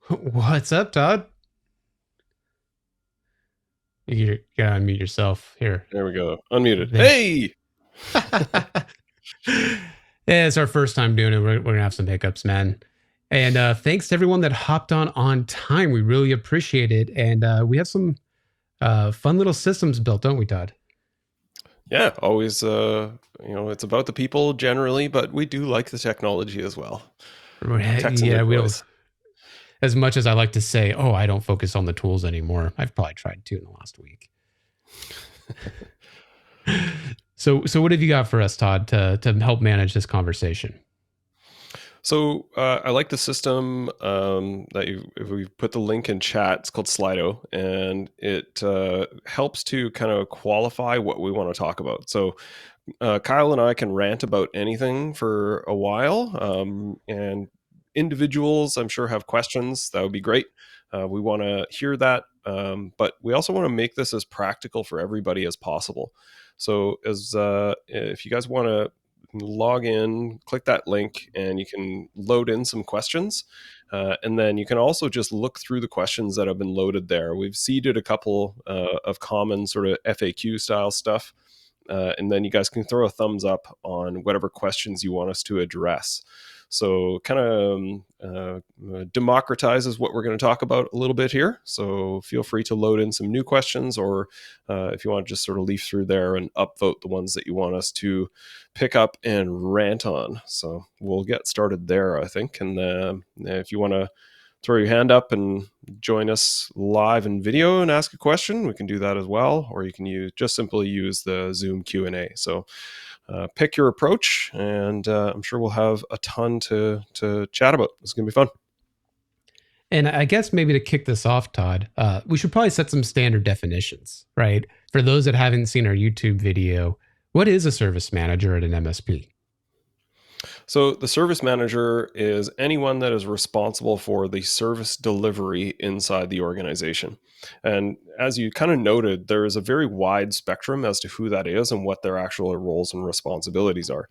What's up, Todd? You gotta unmute yourself here. There we go. Unmuted. There. Hey! Yeah, it's our first time doing it. We're gonna have some hiccups, man. And thanks to everyone that hopped on time. We really appreciate it. And we have some fun little systems built, don't we, Todd? Yeah, always, it's about the people generally, but we do like the technology as well. Tech's a Yeah, good we'll. place. As much as I like to say, oh, I don't focus on the tools anymore. I've probably tried to in the last week. So what have you got for us, Todd, to help manage this conversation? So I like the system that if we put the link in chat, it's called Slido, and it helps to kind of qualify what we want to talk about. So Kyle and I can rant about anything for a while, and individuals, I'm sure, have questions. That would be great. We want to hear that, but we also want to make this as practical for everybody as possible. So, as if you guys want to log in, click that link, and you can load in some questions. And then you can also just look through the questions that have been loaded there. We've seeded a couple of common sort of FAQ style stuff. And then you guys can throw a thumbs up on whatever questions you want us to address. So, kind of democratizes what we're going to talk about a little bit here. So, feel free to load in some new questions, or if you want to just sort of leaf through there and upvote the ones that you want us to pick up and rant on. So, we'll get started there, I think. And if you want to throw your hand up and join us live in video and ask a question, we can do that as well. Or you can simply use the Zoom Q&A. So pick your approach, and I'm sure we'll have a ton to chat about. It's going to be fun. And I guess maybe to kick this off, Todd, we should probably set some standard definitions, right? For those that haven't seen our YouTube video, what is a service manager at an MSP? So the service manager is anyone that is responsible for the service delivery inside the organization. And as you kind of noted, there is a very wide spectrum as to who that is and what their actual roles and responsibilities are.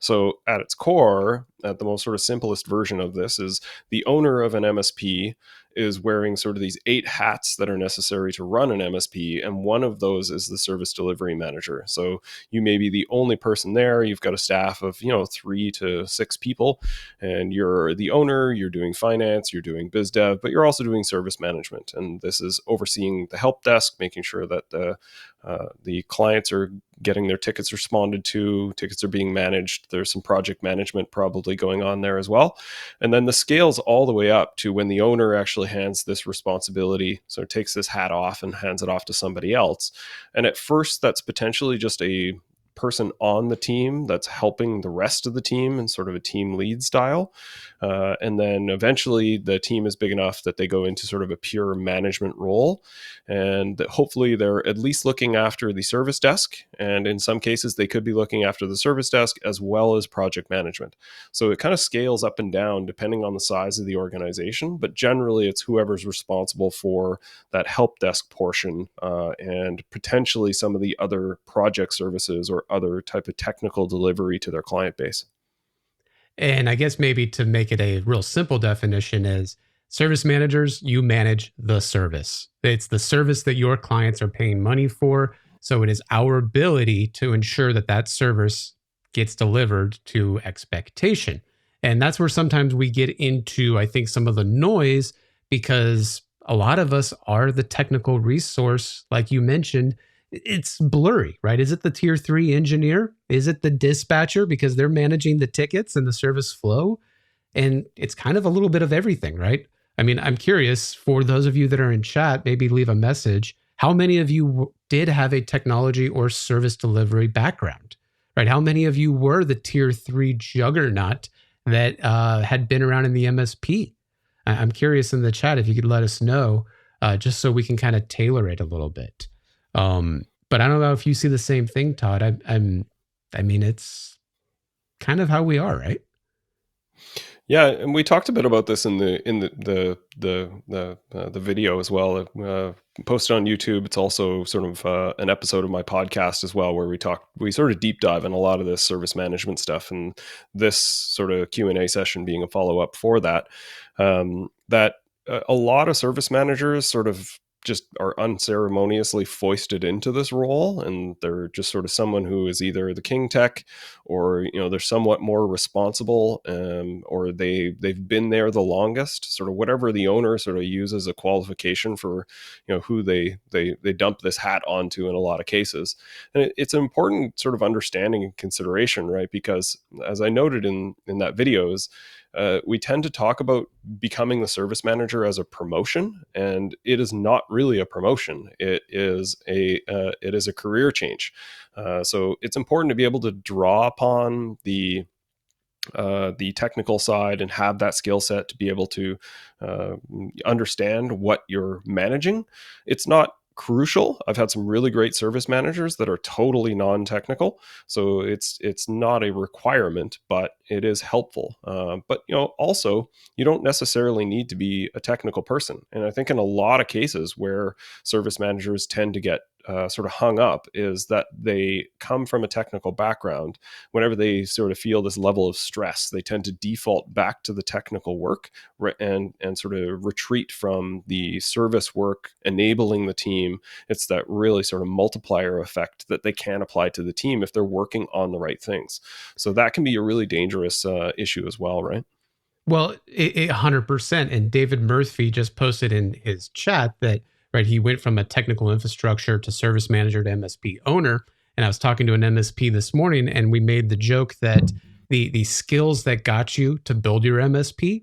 So at its core, at the most sort of simplest version of this, is the owner of an MSP is wearing sort of these 8 hats that are necessary to run an MSP, and one of those is the service delivery manager. So you may be the only person there. You've got a staff of 3 to 6 people, and you're the owner. You're doing finance, you're doing biz dev, but you're also doing service management. And this is overseeing the help desk, making sure that the clients are getting their tickets responded to, tickets are being managed. There's some project management probably going on there as well. And then the scales all the way up to when the owner actually hands this responsibility, so takes this hat off and hands it off to somebody else. And at first, that's potentially just a person on the team that's helping the rest of the team in sort of a team lead style. And then eventually the team is big enough that they go into sort of a pure management role. And hopefully they're at least looking after the service desk. And in some cases, they could be looking after the service desk as well as project management. So it kind of scales up and down depending on the size of the organization. But generally, it's whoever's responsible for that help desk portion, and potentially some of the other project services or other type of technical delivery to their client base. And I guess maybe to make it a real simple definition is service managers, you manage the service. It's the service that your clients are paying money for. So it is our ability to ensure that that service gets delivered to expectation. And that's where sometimes we get into, I think, some of the noise because a lot of us are the technical resource, like you mentioned. It's blurry, right? Is it the tier 3 engineer? Is it the dispatcher because they're managing the tickets and the service flow? And it's kind of a little bit of everything, right? I mean, I'm curious for those of you that are in chat, maybe leave a message. How many of you did have a technology or service delivery background, right? How many of you were the tier 3 juggernaut that had been around in the MSP? I'm curious in the chat if you could let us know, just so we can kind of tailor it a little bit. But I don't know if you see the same thing, Todd. I mean, it's kind of how we are, right? Yeah, and we talked a bit about this in the video as well. Posted on YouTube. It's also sort of an episode of my podcast as well, where we sort of deep dive in a lot of this service management stuff, and this sort of Q&A session being a follow up for that. That a lot of service managers sort of just are unceremoniously foisted into this role, and they're just sort of someone who is either the king tech, or they're somewhat more responsible, or they've been there the longest, sort of whatever the owner sort of uses a qualification for who they dump this hat onto in a lot of cases. And it's an important sort of understanding and consideration, right? Because as I noted in that video, is we tend to talk about becoming the service manager as a promotion, and it is not really a promotion. It is a career change. So it's important to be able to draw upon the technical side and have that skill set to be able to understand what you're managing. It's not crucial. I've had some really great service managers that are totally non-technical, so it's not a requirement, but it is helpful. But also, you don't necessarily need to be a technical person. And I think in a lot of cases where service managers tend to get sort of hung up is that they come from a technical background. Whenever they sort of feel this level of stress, they tend to default back to the technical work, and sort of retreat from the service work enabling the team. It's that really sort of multiplier effect that they can apply to the team if they're working on the right things. So that can be a really dangerous issue as well, right? Well, 100%. And David Murphy just posted in his chat that, right, he went from a technical infrastructure to service manager to MSP owner. And I was talking to an MSP this morning, and we made the joke that the skills that got you to build your MSP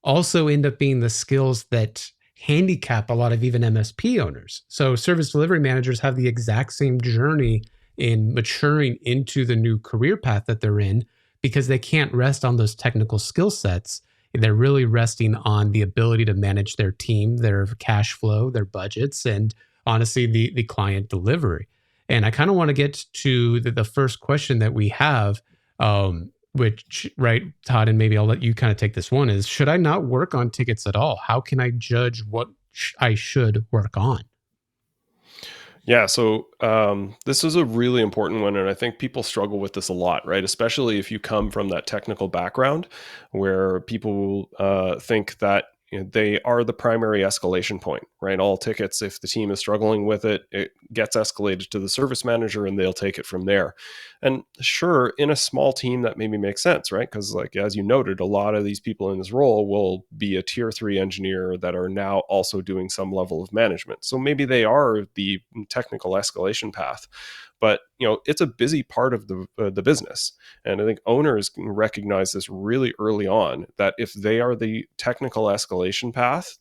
also end up being the skills that handicap a lot of even MSP owners. So service delivery managers have the exact same journey in maturing into the new career path that they're in, because they can't rest on those technical skill sets. They're really resting on the ability to manage their team, their cash flow, their budgets, and honestly, the client delivery. And I kind of want to get to the first question that we have, which, right, Todd, and maybe I'll let you kind of take this one, is should I not work on tickets at all? How can I judge what I should work on? Yeah, so this is a really important one, and I think people struggle with this a lot, right? Especially if you come from that technical background, where people think that they are the primary escalation point, right? All tickets, if the team is struggling with it, it gets escalated to the service manager, and they'll take it from there. And sure, in a small team, that maybe makes sense, right? Because, like as you noted, a lot of these people in this role will be a tier 3 engineer that are now also doing some level of management. So maybe they are the technical escalation path. But it's a busy part of the business, and I think owners can recognize this really early on, that if they are the technical escalation path,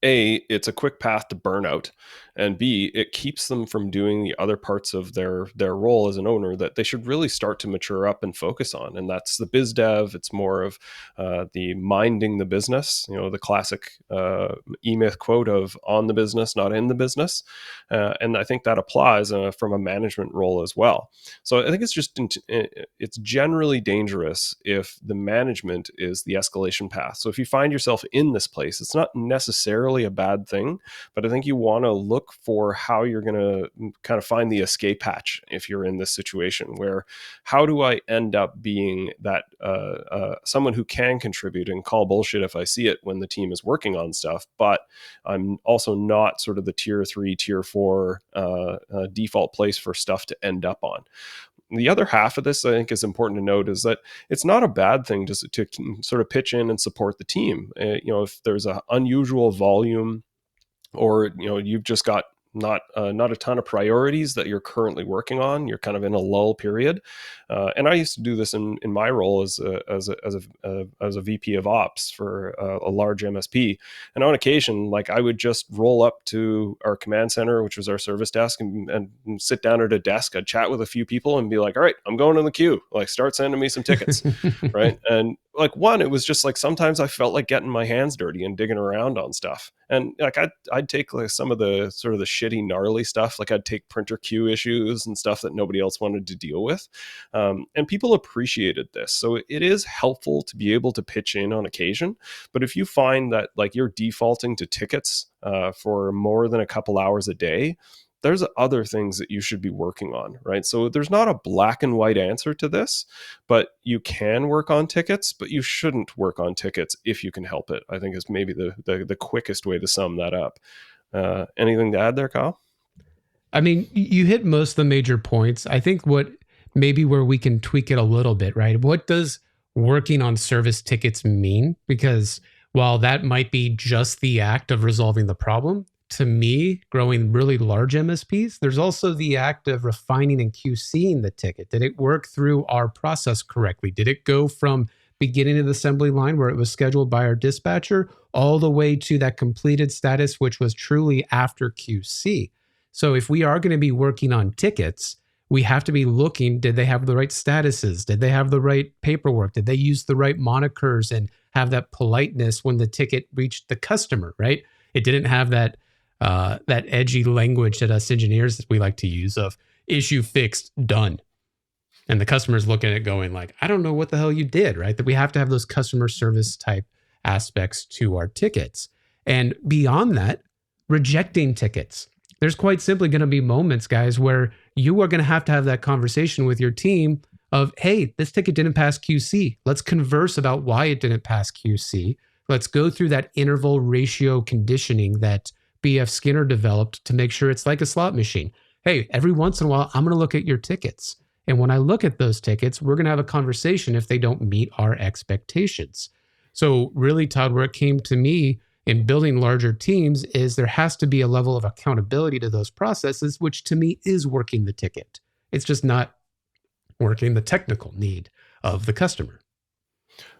A, it's a quick path to burnout, and B, it keeps them from doing the other parts of their role as an owner that they should really start to mature up and focus on. And that's the biz dev. It's more of the minding the business, the classic E-Myth quote of "on the business, not in the business." And I think that applies from a management role as well. So I think it's generally dangerous if the management is the escalation path. So if you find yourself in this place, it's not necessarily a bad thing, but I think you want to look for how you're going to kind of find the escape hatch if you're in this situation, where how do I end up being that someone who can contribute and call bullshit if I see it when the team is working on stuff, but I'm also not sort of the tier 3, tier 4 default place for stuff to end up on. The other half of this, I think, is important to note, is that it's not a bad thing to sort of pitch in and support the team. If there's an unusual volume, or you've just got not a ton of priorities that you're currently working on, you're kind of in a lull period. And I used to do this in my role as a VP of ops for a large MSP. And on occasion, like, I would just roll up to our command center, which was our service desk, and sit down at a desk. I'd chat with a few people and be like, all right, I'm going in the queue, like, start sending me some tickets. Right. And like, one, it was just like, sometimes I felt like getting my hands dirty and digging around on stuff. And like, I'd take like some of the sort of the shitty, gnarly stuff. Like, I'd take printer queue issues and stuff that nobody else wanted to deal with. And people appreciated this. So it is helpful to be able to pitch in on occasion. But if you find that, like, you're defaulting to tickets for more than a couple hours a day, there's other things that you should be working on, right? So there's not a black and white answer to this, but you can work on tickets, but you shouldn't work on tickets if you can help it, I think is maybe the quickest way to sum that up. Anything to add there, Kyle? I mean, you hit most of the major points. I think what maybe where we can tweak it a little bit, right? What does working on service tickets mean? Because while that might be just the act of resolving the problem, to me, growing really large MSPs, there's also the act of refining and QCing the ticket. Did it work through our process correctly? Did it go from beginning of the assembly line where it was scheduled by our dispatcher all the way to that completed status, which was truly after QC? So if we are going to be working on tickets, we have to be looking, did they have the right statuses? Did they have the right paperwork? Did they use the right monikers and have that politeness when the ticket reached the customer, right? It didn't have that edgy language that us engineers we like to use of issue fixed, done. And the customer's looking at it going like, I don't know what the hell you did, right? That we have to have those customer service type aspects to our tickets. And beyond that, rejecting tickets. There's quite simply going to be moments, guys, where you are going to have that conversation with your team of, hey, this ticket didn't pass QC. Let's converse about why it didn't pass QC. Let's go through that interval ratio conditioning that BF Skinner developed to make sure it's like a slot machine. Hey, every once in a while, I'm going to look at your tickets. And when I look at those tickets, we're going to have a conversation if they don't meet our expectations. So really, Todd, where it came to me in building larger teams is there has to be a level of accountability to those processes, which to me is working the ticket. It's just not working the technical need of the customer.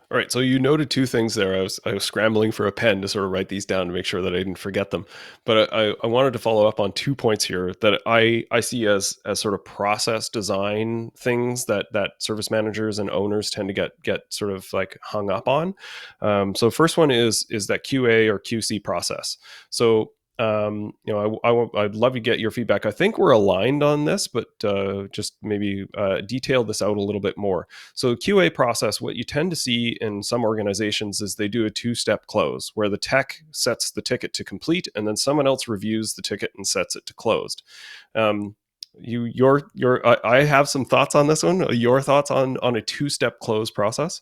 All right, so you noted two things there. I was scrambling for a pen to sort of write these down to make sure that I didn't forget them. But I wanted to follow up on 2 points here that I see as sort of process design things that service managers and owners tend to get sort of like hung up on. So first one is that QA or QC process. So I'd love to get your feedback. I think we're aligned on this, but just maybe detail this out a little bit more. So QA process, what you tend to see in some organizations is they do a 2-step close where the tech sets the ticket to complete and then someone else reviews the ticket and sets it to closed. I have some thoughts on this one. Your thoughts on a 2-step close process?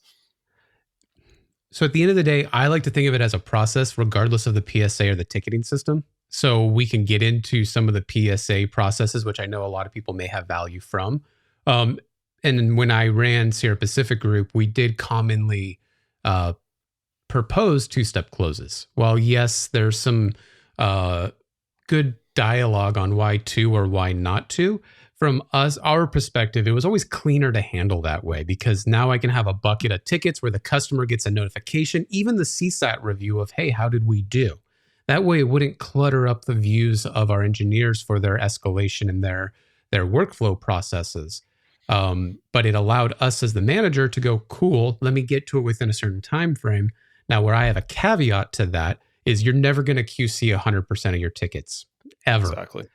So at the end of the day, I like to think of it as a process, regardless of the PSA or the ticketing system. So we can get into some of the PSA processes, which I know a lot of people may have value from. And when I ran Sierra Pacific Group, we did commonly propose 2-step closes. While yes, there's some good dialogue on why 2 or why not 2. From our perspective, it was always cleaner to handle that way because now I can have a bucket of tickets where the customer gets a notification, even the CSAT review of, hey, how did we do? That way it wouldn't clutter up the views of our engineers for their escalation and their workflow processes. But it allowed us as the manager to go, cool, let me get to it within a certain time frame. Now, where I have a caveat to that is you're never going to QC 100% of your tickets, ever. Exactly.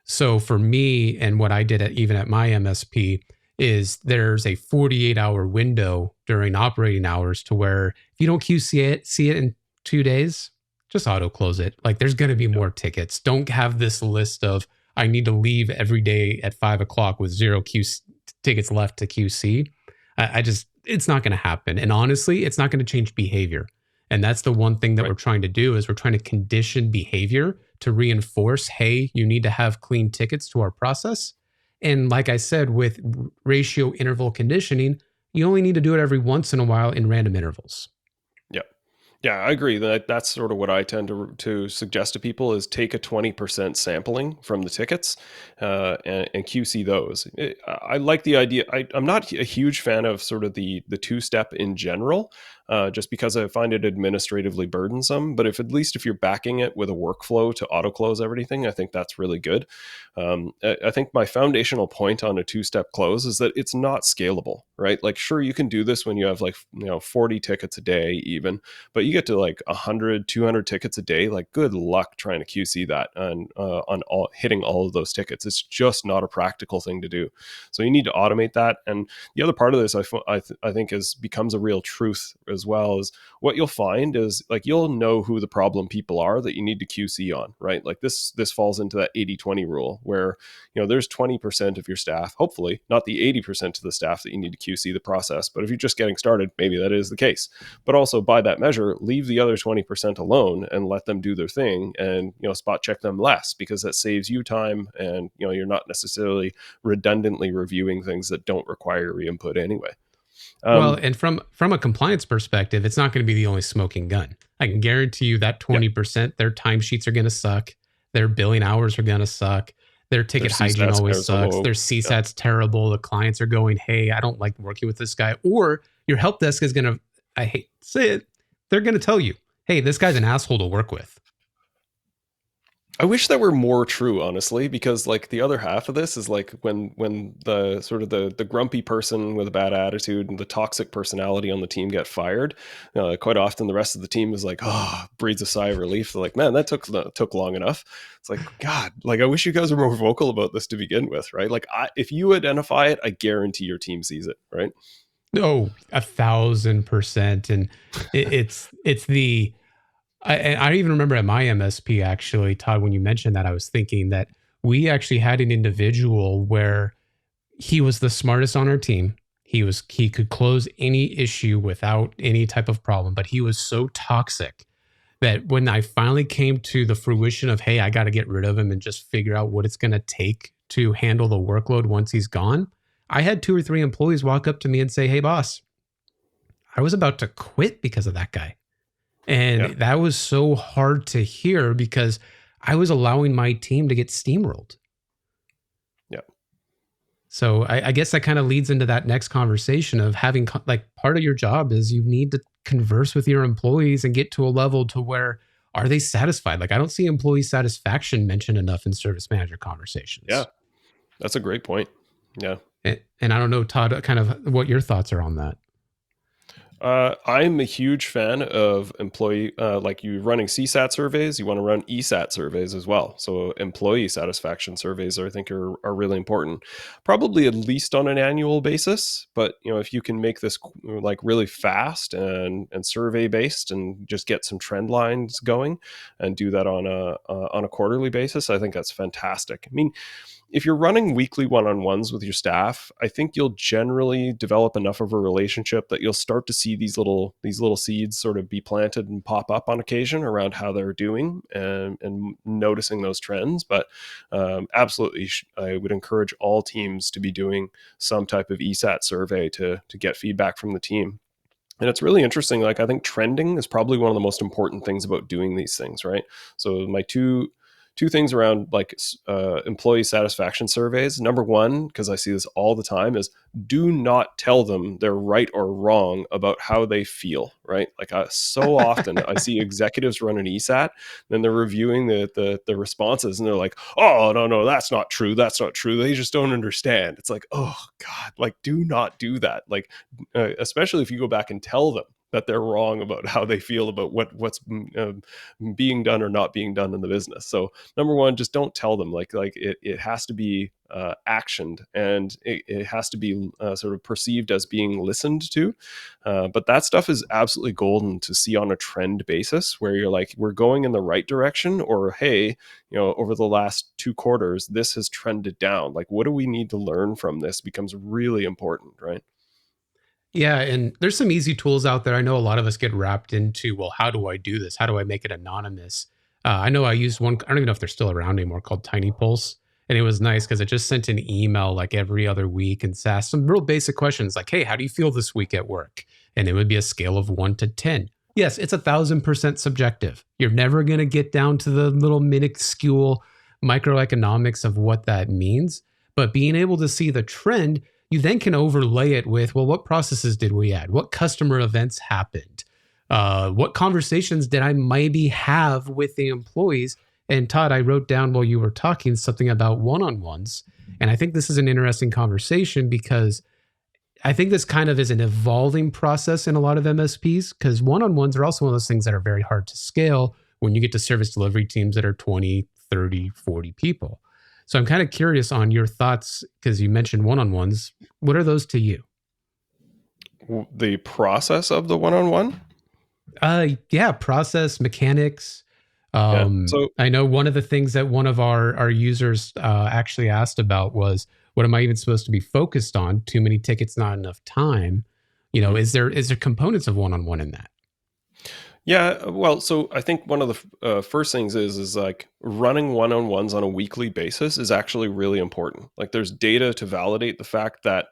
So for me, and what I did even at my MSP, is there's a 48-hour window during operating hours to where if you don't see it in 2 days, just auto close it. Like there's going to be more tickets. Don't have this list of I need to leave every day at 5:00 with 0 tickets left to QC. It's not going to happen. And honestly, it's not going to change behavior. And that's the one thing that we're trying to do is we're trying to condition behavior to reinforce, hey, you need to have clean tickets to our process. And like I said, with ratio interval conditioning, you only need to do it every once in a while in random intervals. Yeah, I agree. That's sort of what I tend to suggest to people is take a 20% sampling from the tickets and QC those. I like the idea. I'm not a huge fan of sort of the 2-step in general, just because I find it administratively burdensome. But if you're backing it with a workflow to auto close everything, I think that's really good. I think my foundational point on a 2-step close is that it's not scalable, right? Like, sure, you can do this when you have 40 tickets a day even, but you get to 100, 200 tickets a day. Like, good luck trying to QC that and on hitting all of those tickets. It's just not a practical thing to do. So you need to automate that. And the other part of this, I think, becomes a real truth as well is what you'll find is like you'll know who the problem people are that you need to QC on, right? Like this falls into that 80-20 rule where, there's 20% of your staff, hopefully not the 80% of the staff that you need to QC the process. But if you're just getting started, maybe that is the case. But also by that measure, leave the other 20% alone and let them do their thing and, spot check them less, because that saves you time and, you're not necessarily redundantly reviewing things that don't require your input anyway. Well, and from a compliance perspective, it's not going to be the only smoking gun. I can guarantee you that Yeah. 20%, their timesheets are going to suck. Their billing hours are going to suck. Their ticket Their hygiene CSAT's always sucks. low. Their CSAT's terrible. The clients are going, hey, I don't like working with this guy. Or your help desk is going to, I hate to say it, they're going to tell you, hey, this guy's an asshole to work with. I wish that were more true, honestly, because like the other half of this is like when the sort of the grumpy person with a bad attitude and the toxic personality on the team get fired, quite often the rest of the team is like, breathes a sigh of relief. They're like, man, that took long enough. It's like, God, like I wish you guys were more vocal about this to begin with, right? Like if you identify it, I guarantee your team sees it, right? No, 1,000%. And it's the, I even remember at my MSP, actually, Todd, when you mentioned that, I was thinking that we actually had an individual where he was the smartest on our team. He could close any issue without any type of problem, but he was so toxic that when I finally came to the fruition of, hey, I got to get rid of him and just figure out what it's going to take to handle the workload once he's gone, I had 2 or 3 employees walk up to me and say, hey, boss, I was about to quit because of that guy. And that was so hard to hear because I was allowing my team to get steamrolled. Yeah. So I guess that kind of leads into that next conversation of having, like, part of your job is you need to converse with your employees and get to a level to where are they satisfied? Like, I don't see employee satisfaction mentioned enough in service manager conversations. Yeah. That's a great point. Yeah. And I don't know, Todd, kind of what your thoughts are on that. I'm a huge fan of employee, like you running CSAT surveys, you want to run ESAT surveys as well. So employee satisfaction surveys, I think are really important, probably at least on an annual basis. But, if you can make this like really fast and survey based and just get some trend lines going and do that on a quarterly basis, I think that's fantastic. I mean, if you're running weekly one-on-ones with your staff, I think you'll generally develop enough of a relationship that you'll start to see these little seeds sort of be planted and pop up on occasion around how they're doing and noticing those trends. But absolutely, I would encourage all teams to be doing some type of ESAT survey to get feedback from the team. And it's really interesting. Like, I think trending is probably one of the most important things about doing these things, right? So my two things around like employee satisfaction surveys. Number one, because I see this all the time, is do not tell them they're right or wrong about how they feel, right? Like so often I see executives run an ESAT, then they're reviewing the responses and they're like, oh, no, that's not true. That's not true. They just don't understand. It's like, oh God, like do not do that. Like, especially if you go back and tell them that they're wrong about how they feel about what's being done or not being done in the business. So number one, just don't tell them. Like it has to be actioned, and it has to be sort of perceived as being listened to. But that stuff is absolutely golden to see on a trend basis, where you're like, we're going in the right direction, or hey, over the last 2 quarters, this has trended down. Like, what do we need to learn from this becomes really important, right? Yeah, and there's some easy tools out there. I know a lot of us get wrapped into, well, how do I do this? How do I make it anonymous? I know I used one, I don't even know if they're still around anymore, called Tiny Pulse. And it was nice because it just sent an email like every other week and asked some real basic questions like, hey, how do you feel this week at work? And it would be a scale of 1 to 10. Yes, it's 1,000% subjective. You're never going to get down to the little minuscule microeconomics of what that means. But being able to see the trend, you then can overlay it with, well, what processes did we add? What customer events happened? What conversations did I maybe have with the employees? And Todd, I wrote down while you were talking something about one-on-ones. And I think this is an interesting conversation because I think this kind of is an evolving process in a lot of MSPs, because one-on-ones are also one of those things that are very hard to scale when you get to service delivery teams that are 20, 30, 40 people. So I'm kind of curious on your thoughts, because you mentioned one-on-ones. What are those to you? The process of the one-on-one? Yeah, process mechanics. Yeah. So I know one of the things that one of our users actually asked about was, what am I even supposed to be focused on? Too many tickets, not enough time. mhm. Is there components of one on one in that? Yeah, well, so I think one of the first things is like running one-on-ones on a weekly basis is actually really important. Like, there's data to validate the fact that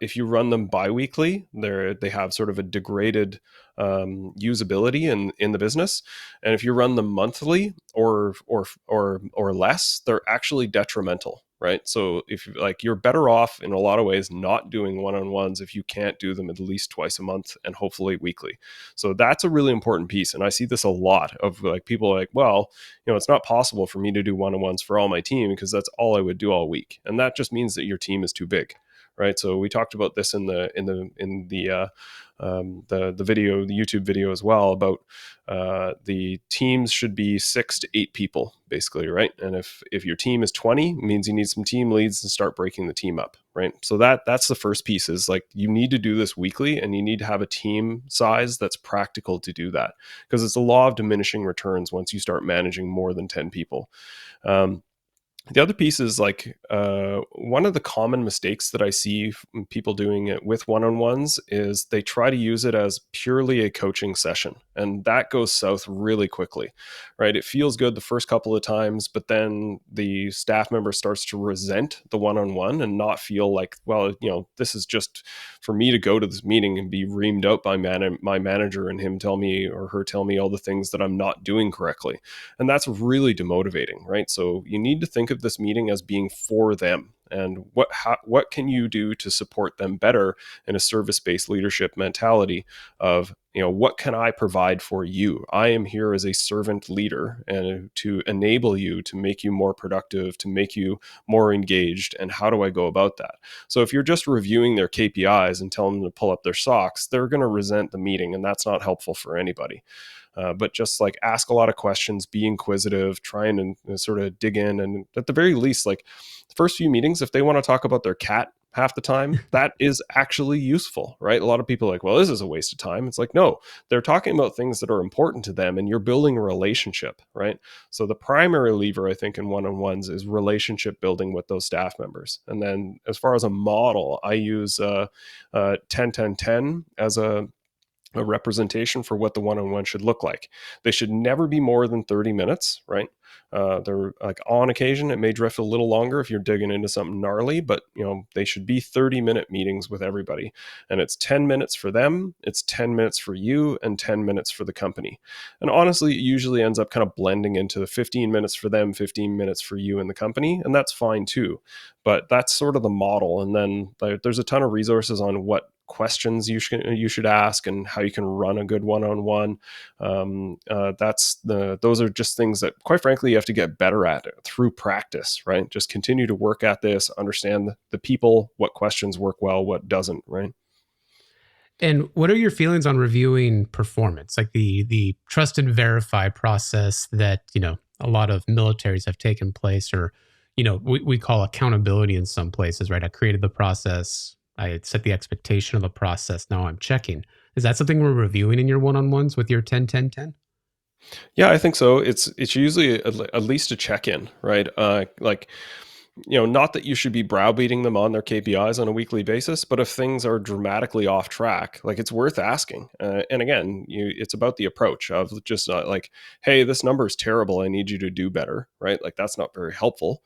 if you run them biweekly, they have sort of a degraded usability in the business, and if you run them monthly or less, they're actually detrimental. Right. So if like, you're better off in a lot of ways not doing one-on-ones if you can't do them at least twice a month and hopefully weekly. So that's a really important piece. And I see this a lot of like people like, well, it's not possible for me to do one-on-ones for all my team because that's all I would do all week. And that just means that your team is too big. Right. So we talked about this in the video, the YouTube video as well, about the teams should be 6 to 8 people basically, right? And if your team is 20, it means you need some team leads to start breaking the team up, right? So that's the first piece, is like, you need to do this weekly and you need to have a team size that's practical to do that, because it's a law of diminishing returns once you start managing more than 10 people. The other piece is like, one of the common mistakes that I see people doing it with one-on-ones is they try to use it as purely a coaching session, and that goes south really quickly, right? It feels good the first couple of times, but then the staff member starts to resent the one-on-one and not feel like, well, this is just for me to go to this meeting and be reamed out by my manager and him tell me or her tell me all the things that I'm not doing correctly. And that's really demotivating, right? So you need to think of this meeting as being for them, and what can you do to support them better in a service-based leadership mentality of, what can I provide for you? I am here as a servant leader and to enable you, to make you more productive, to make you more engaged. And how do I go about that? So if you're just reviewing their KPIs and telling them to pull up their socks, they're going to resent the meeting, and that's not helpful for anybody. But just like, ask a lot of questions, be inquisitive, try and sort of dig in. And at the very least, like, the first few meetings, if they want to talk about their cat half the time, that is actually useful, right? A lot of people are like, well, this is a waste of time. It's like, no, they're talking about things that are important to them and you're building a relationship, right? So the primary lever, I think, in one-on-ones is relationship building with those staff members. And then as far as a model, I use 10-10-10 as a representation for what the one-on-one should look like. They should never be more than 30 minutes, right? They're like, on occasion, it may drift a little longer if you're digging into something gnarly, but they should be 30-minute meetings with everybody. And it's 10 minutes for them, it's 10 minutes for you, and 10 minutes for the company. And honestly, it usually ends up kind of blending into the 15 minutes for them, 15 minutes for you and the company. And that's fine too. But that's sort of the model. And then there's a ton of resources on what questions you should ask and how you can run a good one-on-one. Those are just things that, quite frankly, you have to get better at through practice, right? Just continue to work at this, understand the people, what questions work well, what doesn't, right? And what are your feelings on reviewing performance, like the trust and verify process that a lot of militaries have taken place, or we call accountability in some places, right? I created the process, I set the expectation of the process. Now I'm checking. Is that something we're reviewing in your one-on-ones with your 10-10-10? Yeah, I think so. It's usually at least a check-in, right? Like, not that you should be browbeating them on their KPIs on a weekly basis, but if things are dramatically off track, like, it's worth asking. And again, it's about the approach of just not like, hey, this number is terrible, I need you to do better, right? Like, that's not very helpful.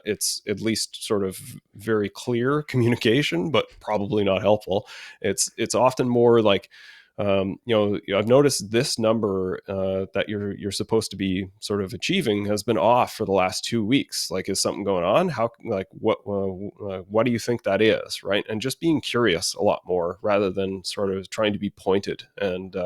It's at least sort of very clear communication, but probably not helpful. It's often more like, I've noticed this number that you're supposed to be sort of achieving has been off for the last 2 weeks. Like, is something going on? How, like, what do you think that is, right? And just being curious a lot more rather than sort of trying to be pointed and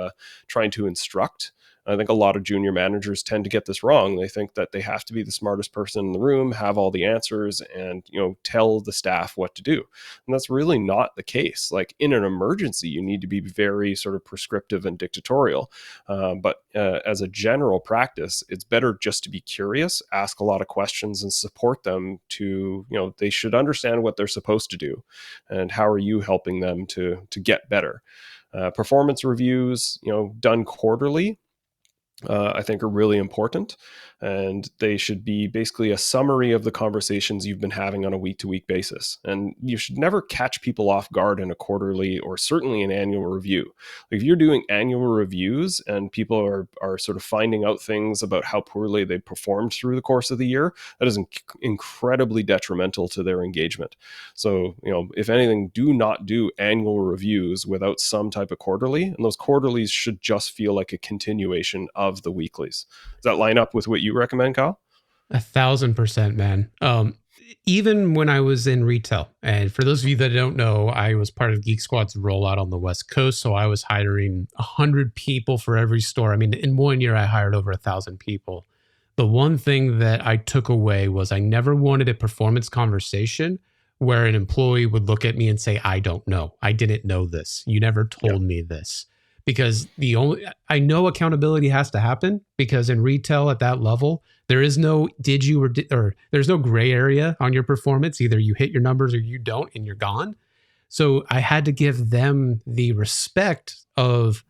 trying to instruct. I think a lot of junior managers tend to get this wrong. They think that they have to be the smartest person in the room, have all the answers, and tell the staff what to do. And that's really not the case. Like in an emergency, you need to be very sort of prescriptive and dictatorial. But as a general practice, it's better just to be curious, ask a lot of questions, and support them to, they should understand what they're supposed to do, and how are you helping them to get better. Performance reviews, done quarterly, I think are really important. And they should be basically a summary of the conversations you've been having on a week-to-week basis. And you should never catch people off guard in a quarterly or certainly an annual review. Like if you're doing annual reviews and people are sort of finding out things about how poorly they performed through the course of the year, that is incredibly detrimental to their engagement. So, if anything, do not do annual reviews without some type of quarterly. And those quarterlies should just feel like a continuation of the weeklies. Does that line up with what you recommend, Kyle? 1,000%, man. Even when I was in retail, and for those of you that don't know, I was part of Geek Squad's rollout on the West Coast. So I was hiring 100 people for every store. I mean, in 1 year, I hired over 1,000 people. The one thing that I took away was I never wanted a performance conversation where an employee would look at me and say, I don't know. I didn't know this. You never told me this. Because I know accountability has to happen, because in retail at that level, there is no or there's no gray area on your performance. Either you hit your numbers or you don't, and you're gone. So I had to give them the respect of,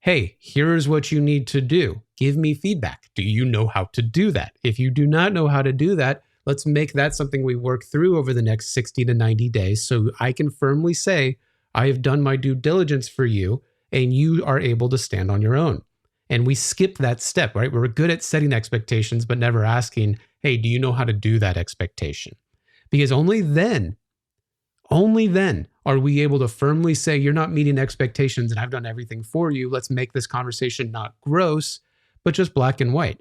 hey, here's what you need to do. Give me feedback. Do you know how to do that? If you do not know how to do that, let's make that something we work through over the next 60 to 90 days. So I can firmly say, I have done my due diligence for you, and you are able to stand on your own. And we skip that step, right? We're good at setting expectations, but never asking, hey, do you know how to do that expectation? Because only then are we able to firmly say, you're not meeting expectations and I've done everything for you. Let's make this conversation not gross, but just black and white.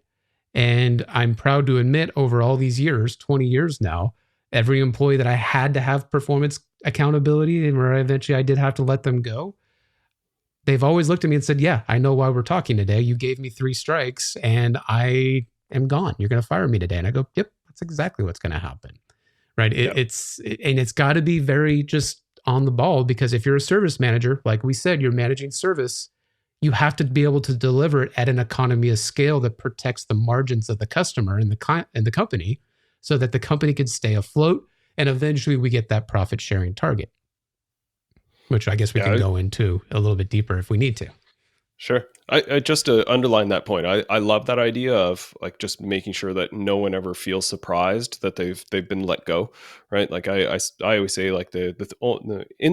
And I'm proud to admit, over all these years, 20 years now, every employee that I had to have performance accountability and where eventually I did have to let them go, they've always looked at me and said, yeah, I know why we're talking today. You gave me 3 strikes and I am gone. You're going to fire me today. And I go, yep, that's exactly what's going to happen. Right. Yep. It's got to be very just on the ball, because if you're a service manager, like we said, you're managing service, you have to be able to deliver it at an economy of scale that protects the margins of the customer and the company, so that the company can stay afloat. And eventually we get that profit sharing target, which I guess we can go into a little bit deeper if we need to. Sure. I just to underline that point, I love that idea of like just making sure that no one ever feels surprised that they've been let go, right? Like I always say, like in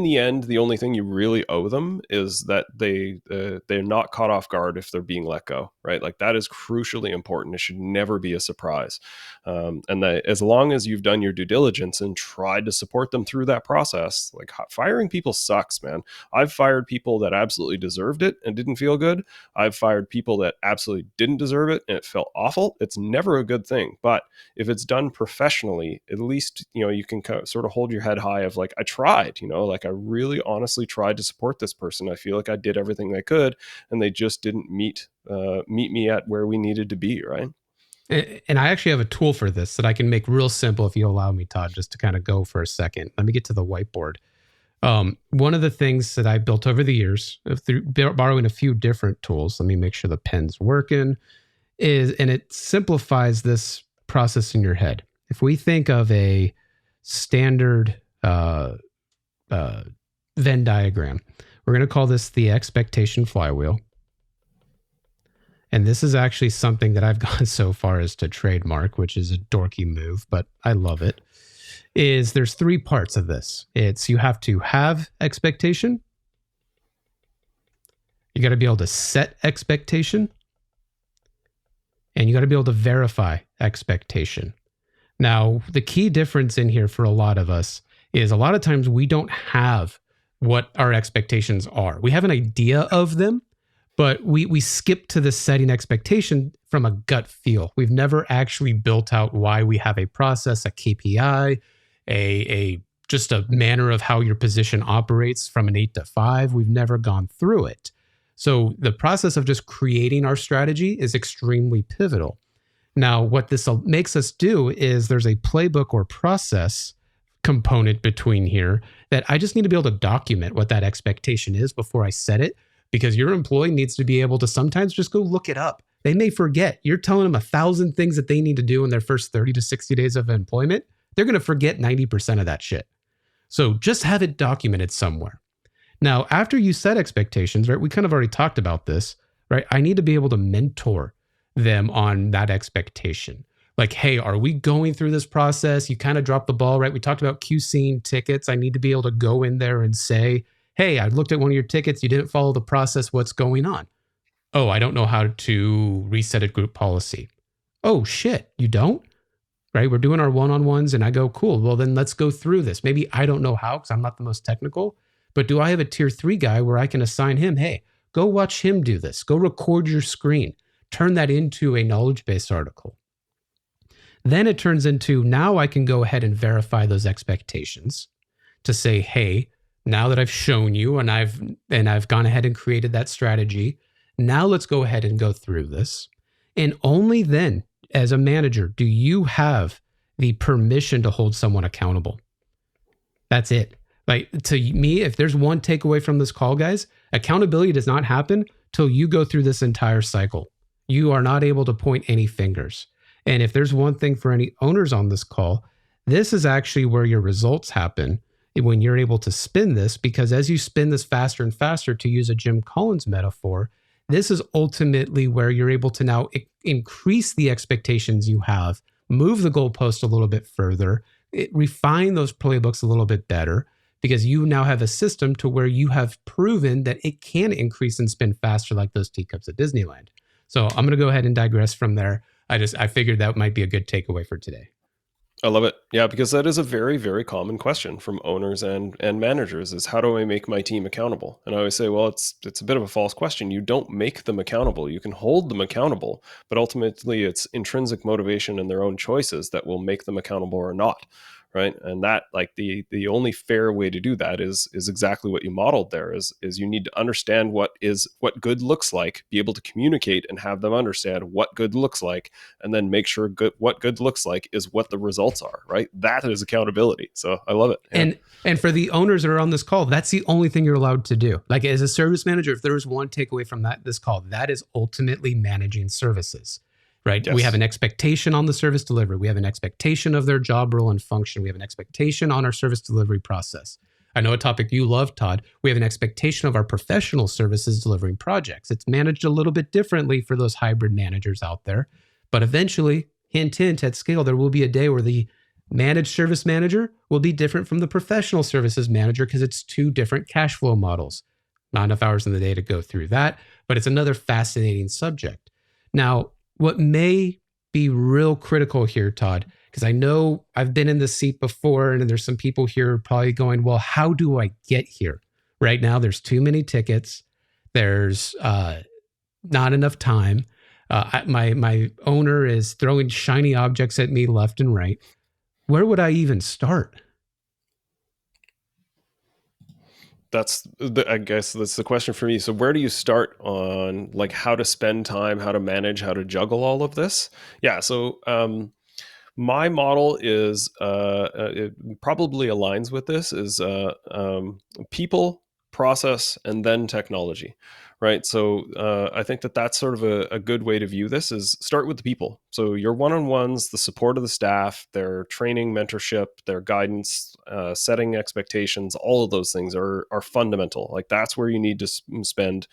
the end, the only thing you really owe them is that they're not caught off guard if they're being let go, right? Like that is crucially important. It should never be a surprise, and that as long as you've done your due diligence and tried to support them through that process, like firing people sucks, man. I've fired people that absolutely deserved it and didn't feel good. I've fired people that absolutely didn't deserve it and it felt awful. It's never a good thing. But if it's done professionally, at least, you can sort of hold your head high of like, I tried, like I really honestly tried to support this person. I feel like I did everything I could and they just didn't meet me at where we needed to be, right? And I actually have a tool for this that I can make real simple if you allow me, Todd, just to kind of go for a second. Let me get to the whiteboard. One of the things that I built over the years, through borrowing a few different tools, let me make sure the pen's working, and it simplifies this process in your head. If we think of a standard Venn diagram, we're going to call this the expectation flywheel. And this is actually something that I've gone so far as to trademark, which is a dorky move, but I love it. There's 3 parts of this. It's you have to have expectation. You got to be able to set expectation. And you got to be able to verify expectation. Now, the key difference in here for a lot of us is a lot of times we don't have what our expectations are. We have an idea of them, but we skip to the setting expectation from a gut feel. We've never actually built out why we have a process, a KPI, just a manner of how your position operates from an 8 to 5. We've never gone through it. So the process of just creating our strategy is extremely pivotal. Now, what this makes us do is there's a playbook or process component between here that I just need to be able to document what that expectation is before I set it, because your employee needs to be able to sometimes just go look it up. They may forget. You're telling them 1,000 things that they need to do in their first 30 to 60 days of employment. They're going to forget 90% of that shit. So just have it documented somewhere. Now, after you set expectations, right, we kind of already talked about this, right? I need to be able to mentor them on that expectation. Like, hey, are we going through this process? You kind of dropped the ball, right? We talked about QCing tickets. I need to be able to go in there and say, hey, I looked at one of your tickets. You didn't follow the process. What's going on? Oh, I don't know how to reset a group policy. Oh, shit, you don't? Right? We're doing our one-on-ones and I go, cool. Well, then let's go through this. Maybe I don't know how because I'm not the most technical, but do I have a tier 3 guy where I can assign him, hey, go watch him do this. Go record your screen. Turn that into a knowledge base article. Then it turns into, now I can go ahead and verify those expectations to say, hey, now that I've shown you and I've gone ahead and created that strategy, now let's go ahead and go through this. And only then, as a manager, do you have the permission to hold someone accountable. That's it. Like, to me, if there's one takeaway from this call, guys, accountability does not happen till you go through this entire cycle. You are not able to point any fingers. And if there's one thing for any owners on this call, this is actually where your results happen when you're able to spin this, because as you spin this faster and faster, to use a Jim Collins metaphor, this is ultimately where you're able to now increase the expectations you have, move the goalpost a little bit further, refine those playbooks a little bit better, because you now have a system to where you have proven that it can increase and spin faster like those teacups at Disneyland. So I'm going to go ahead and digress from there. I figured that might be a good takeaway for today. I love it. Yeah, because that is a very, very common question from owners and managers is, how do I make my team accountable? And I always say, well, it's a bit of a false question. You don't make them accountable. You can hold them accountable, but ultimately it's intrinsic motivation and their own choices that will make them accountable or not. Right. And that, like, the only fair way to do that is exactly what you modeled there, is you need to understand what good looks like, be able to communicate and have them understand what good looks like, and then make sure what good looks like is what the results are. Right. That is accountability. So I love it. Yeah. And for the owners that are on this call, that's the only thing you're allowed to do. Like, as a service manager, if there was one takeaway from this call, that is ultimately managing services. Right. Yes. We have an expectation on the service delivery. We have an expectation of their job role and function. We have an expectation on our service delivery process. I know a topic you love, Todd. We have an expectation of our professional services delivering projects. It's managed a little bit differently for those hybrid managers out there. But eventually, hint, hint, at scale, there will be a day where the managed service manager will be different from the professional services manager, because it's two different cash flow models. Not enough hours in the day to go through that, but it's another fascinating subject. Now, what may be real critical here, Todd, because I know I've been in this seat before, and there's some people here probably going, well, how do I get here? Right now, there's too many tickets. There's not enough time. My owner is throwing shiny objects at me left and right. Where would I even start? I guess that's the question for me. So where do you start on, like, how to spend time, how to manage, how to juggle all of this? Yeah. So my model is, it probably aligns with this, is people, process, and then technology. Right. So I think that's sort of a good way to view this, is start with the people. So your one-on-ones, the support of the staff, their training, mentorship, their guidance, setting expectations, all of those things are fundamental. Like, that's where you need to spend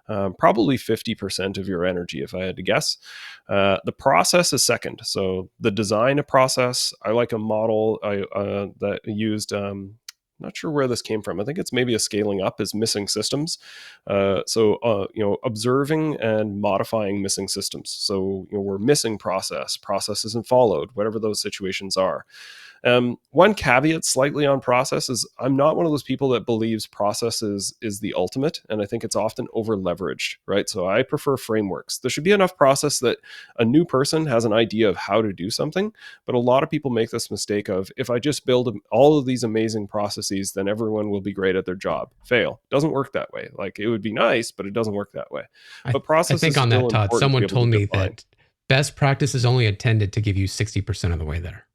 probably 50% of your energy, if I had to guess. The process is second. So the design of process, I like a model that used, not sure where this came from. I think it's maybe a scaling up, is missing systems. So observing and modifying missing systems. So we're missing process isn't followed, whatever those situations are. One caveat slightly on process is I'm not one of those people that believes process is the ultimate, and I think it's often over leveraged, right? So I prefer frameworks. There should be enough process that a new person has an idea of how to do something, but a lot of people make this mistake of, if I just build all of these amazing processes, then everyone will be great at their job. Fail. Doesn't work that way. Like, it would be nice, but it doesn't work that way. I, But I process think is on still that, Todd, important to be someone able to told me define. that best practice is only intended to give you 60% of the way there.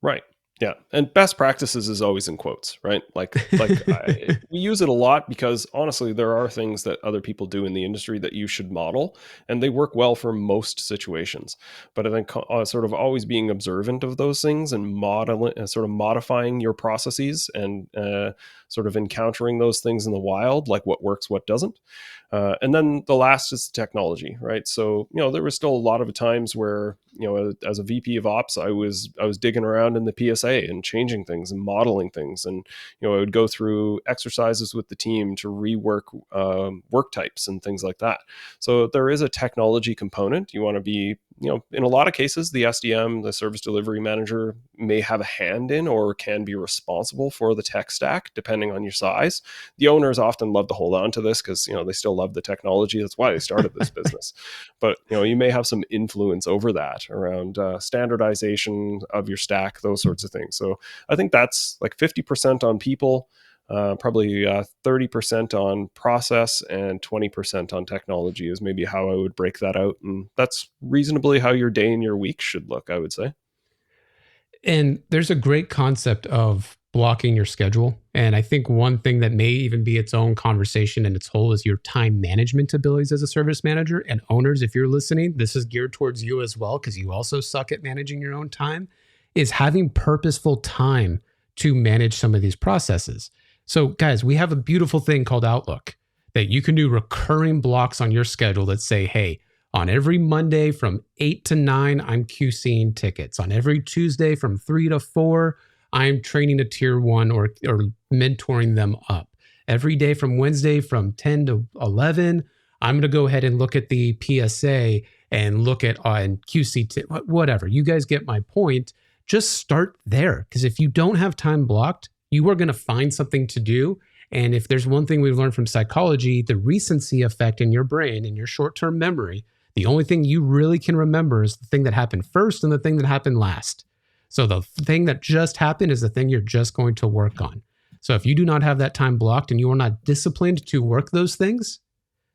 Right. Yeah. And best practices is always in quotes, right? We use it a lot because honestly, there are things that other people do in the industry that you should model, and they work well for most situations. But I think sort of always being observant of those things and sort of modifying your processes and sort of encountering those things in the wild, like what works, what doesn't. And then the last is technology, right? So, there was still a lot of times where, as a VP of ops, I was digging around in the PSA and changing things and modeling things. And, I would go through exercises with the team to rework work types and things like that. So there is a technology component. You want to be, in a lot of cases, the SDM, the service delivery manager, may have a hand in or can be responsible for the tech stack, depending on your size. The owners often love to hold on to this because, they still love the technology. That's why they started this business. But, you may have some influence over that around standardization of your stack, those sorts of things. So I think that's like 50% on people, probably 30% on process, and 20% on technology is maybe how I would break that out. And that's reasonably how your day and your week should look, I would say. And there's a great concept of blocking your schedule. And I think one thing that may even be its own conversation in its whole is your time management abilities as a service manager. And owners, if you're listening, this is geared towards you as well, because you also suck at managing your own time, is having purposeful time to manage some of these processes. So guys, we have a beautiful thing called Outlook that you can do recurring blocks on your schedule that say, hey, on every Monday from 8 to 9, I'm QCing tickets. On every Tuesday from 3 to 4, I'm training a tier 1 or mentoring them up. Every day from Wednesday from 10 to 11, I'm going to go ahead and look at the PSA and look at QC, whatever. You guys get my point. Just start there, because if you don't have time blocked, you are going to find something to do. And if there's one thing we've learned from psychology, the recency effect in your brain and your short-term memory, the only thing you really can remember is the thing that happened first and the thing that happened last. So the thing that just happened is the thing you're just going to work on. So if you do not have that time blocked and you are not disciplined to work those things,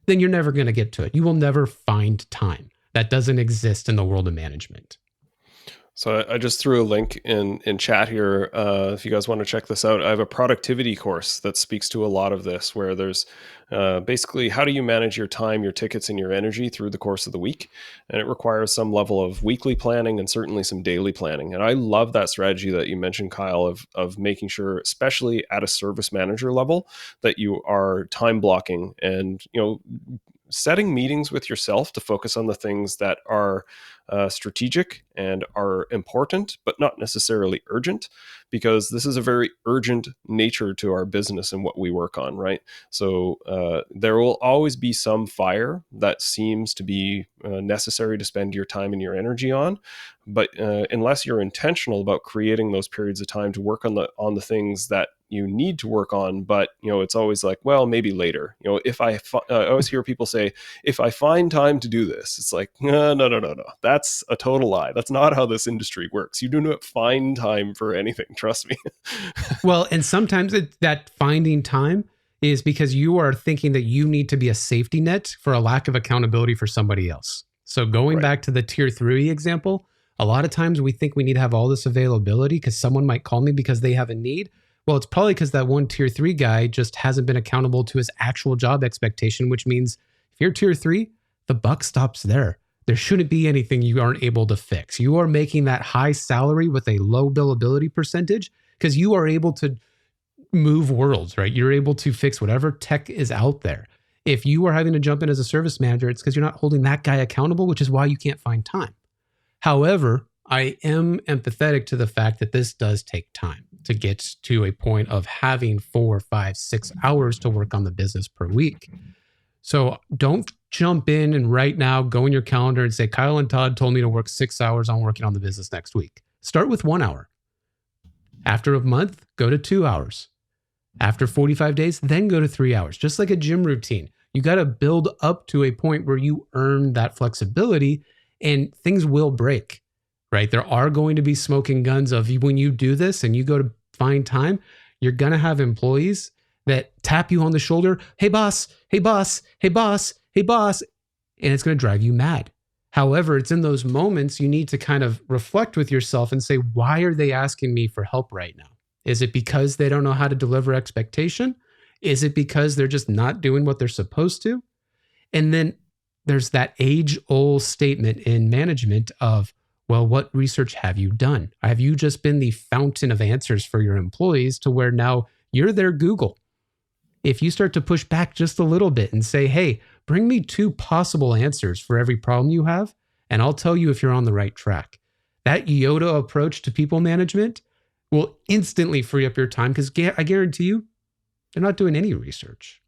then you're never going to get to it. You will never find time. That doesn't exist in the world of management. So I just threw a link in chat here. If you guys want to check this out, I have a productivity course that speaks to a lot of this, where there's basically how do you manage your time, your tickets, and your energy through the course of the week. And it requires some level of weekly planning and certainly some daily planning. And I love that strategy that you mentioned, Kyle, of making sure, especially at a service manager level, that you are time blocking and, setting meetings with yourself to focus on the things that are strategic and are important, but not necessarily urgent, because this is a very urgent nature to our business and what we work on, right? So there will always be some fire that seems to be necessary to spend your time and your energy on. But unless you're intentional about creating those periods of time to work on the things that you need to work on, but it's always like, well, maybe later. If I always hear people say, if I find time to do this, it's like, no. That's a total lie. That's not how this industry works. You do not find time for anything. Trust me. Well, and sometimes that finding time is because you are thinking that you need to be a safety net for a lack of accountability for somebody else. So going back to the tier 3 example, a lot of times we think we need to have all this availability because someone might call me because they have a need. Well, it's probably because that one tier 3 guy just hasn't been accountable to his actual job expectation, which means if you're tier 3, the buck stops there. There shouldn't be anything you aren't able to fix. You are making that high salary with a low billability percentage because you are able to move worlds, right? You're able to fix whatever tech is out there. If you are having to jump in as a service manager, it's because you're not holding that guy accountable, which is why you can't find time. However, I am empathetic to the fact that this does take time to get to a point of having 4, 5, 6 hours to work on the business per week. So don't jump in and right now go in your calendar and say, Kyle and Todd told me to work 6 hours on working on the business next week. Start with 1 hour. After a month, go to 2 hours. After 45 days, then go to 3 hours, just like a gym routine. You got to build up to a point where you earn that flexibility and things will break, right? There are going to be smoking guns of when you do this and you go to find time, you're going to have employees that tap you on the shoulder. Hey, boss. Hey, boss. Hey, boss. Hey, boss. And it's going to drive you mad. However, it's in those moments you need to kind of reflect with yourself and say, why are they asking me for help right now? Is it because they don't know how to deliver expectation? Is it because they're just not doing what they're supposed to? And then there's that age-old statement in management of, well, what research have you done? Have you just been the fountain of answers for your employees to where now you're their Google? If you start to push back just a little bit and say, hey, bring me 2 possible answers for every problem you have, and I'll tell you if you're on the right track. That Yoda approach to people management will instantly free up your time because I guarantee you, they're not doing any research.